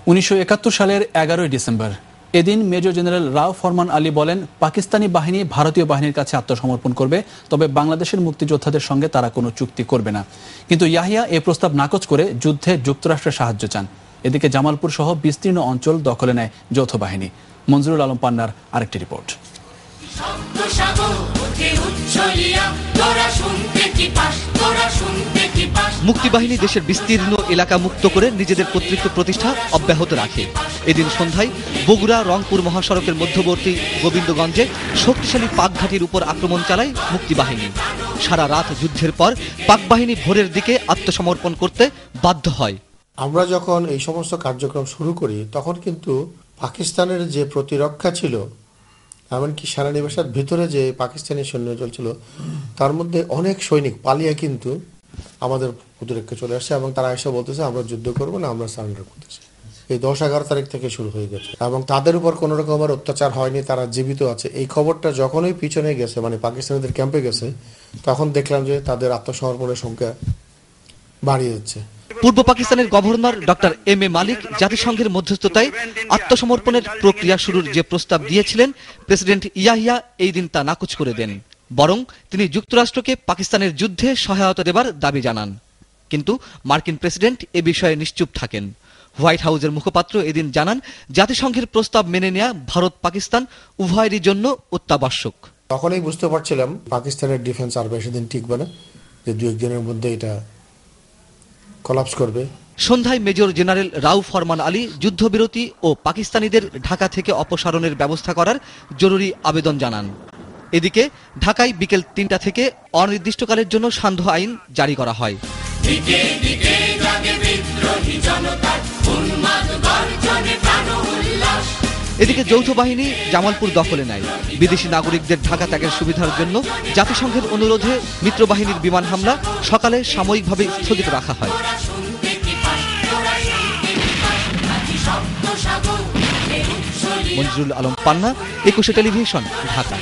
1971 সালের 11 ডিসেম্বর এদিন major general রাও ফরমান আলী বলেন, পাকিস্তানি বাহিনী ভারতীয় বাহিনীর কাছে আত্মসমর্পণ করবে, তবে বাংলাদেশের মুক্তিযোদ্ধাদের সঙ্গে তারা কোনো চুক্তি করবে না। কিন্তু ইয়াহিয়া এই প্রস্তাব নাকচ করে যুদ্ধে যুক্তরাষ্ট্রের সাহায্য চান। এদিকে জামালপুর সহ বিস্তীর্ণ অঞ্চল দখলে নেয় যৌথ বাহিনী। মঞ্জুরুল আলম পান্নার আরেকটি রিপোর্ট। মুক্তিবাহিনী দেশের বিস্তীর্ণ এলাকা মুক্ত করে নিজেদের কর্তৃত্ব প্রতিষ্ঠা অব্যাহত রাখে। এদিন সন্ধ্যায় বগুড়া রংপুর মহাসড়কের মধ্যবর্তী গোবিন্দগঞ্জে শক্তিশালী পাক ঘাঁটির উপর আক্রমণ চালায় মুক্তিবাহিনী। সারা রাত যুদ্ধের পর পাক বাহিনী ভোরের দিকে আত্মসমর্পণ করতে বাধ্য হয়। আমরা যখন এই সমস্ত কার্যক্রম শুরু করি তখন কিন্তু পাকিস্তানের যে প্রতিরক্ষা ছিল, এমনকি সেনানিবাসের ভিতরে যে পাকিস্তানি সৈন্য চলছিল, তার মধ্যে অনেক সৈনিক পালিয়ে কিন্তু আমাদের প্রতিরক্ষা চলে আসছে এবং তারা এসে বলতেছে আমরা যুদ্ধ করবো না, আমরা সারেন্ডার করতেছি। এই 10-11 তারিখ থেকে শুরু হয়ে গেছে এবং তাদের উপর কোনো রকমের অত্যাচার হয়নি, তারা জীবিত আছে। এই খবরটা যখনই পিছনে গেছে, মানে পাকিস্তানিদের ক্যাম্পে গেছে, তখন দেখলাম যে তাদের আত্মসমর্পণের সংখ্যা বাড়িয়ে যাচ্ছে। পূর্ব পাকিস্তানের গভর্নর ডক্টর এম.এ. মালিক জাতিসংঘের মধ্যস্থতায় আত্মসমর্পণের প্রক্রিয়া শুরুর যে প্রস্তাব দিয়েছিলেন, প্রেসিডেন্ট ইয়াহিয়া এই দিন তা নাকচ করে দেন। বরং তিনি যুক্তরাষ্ট্রকে পাকিস্তানের যুদ্ধে সহায়তা দেবার দাবি জানান। কিন্তু মার্কিন প্রেসিডেন্ট এ বিষয়ে নিশ্চুপ থাকেন। হোয়াইট হাউসের মুখপাত্র এদিন জানান, জাতিসংঘের প্রস্তাব মেনে নেওয়া ভারত পাকিস্তান উভয়েরই জন্য অত্যাবশ্যক। তখনই বুঝতে পারছিলাম পাকিস্তানের ডিফেন্স আর বেশি দিন টিকবে না, যে 2-1 দিনের মধ্যে এটা কলাপস করবে। সন্ধ্যায় মেজর জেনারেল রাও ফরমান আলী যুদ্ধবিরতি ও পাকিস্তানিদের ঢাকা থেকে অপসারণের ব্যবস্থা করার জরুরি আবেদন জানান। এদিকে ঢাকায় বিকেল 3টা থেকে অনির্দিষ্টকালের জন্য সান্ধ্য আইন জারি করা হয়। এদিকে যৌথ বাহিনী জামালপুর দখলে নেয়। বিদেশি নাগরিকদের ঢাকা ত্যাগের সুবিধার জন্য জাতিসংঘের অনুরোধে মিত্রবাহিনীর বিমান হামলা সকালে সাময়িকভাবে স্থগিত রাখা হয়। মঞ্জুরুল আলম পান্না, 21 টেলিভিশন, ঢাকা।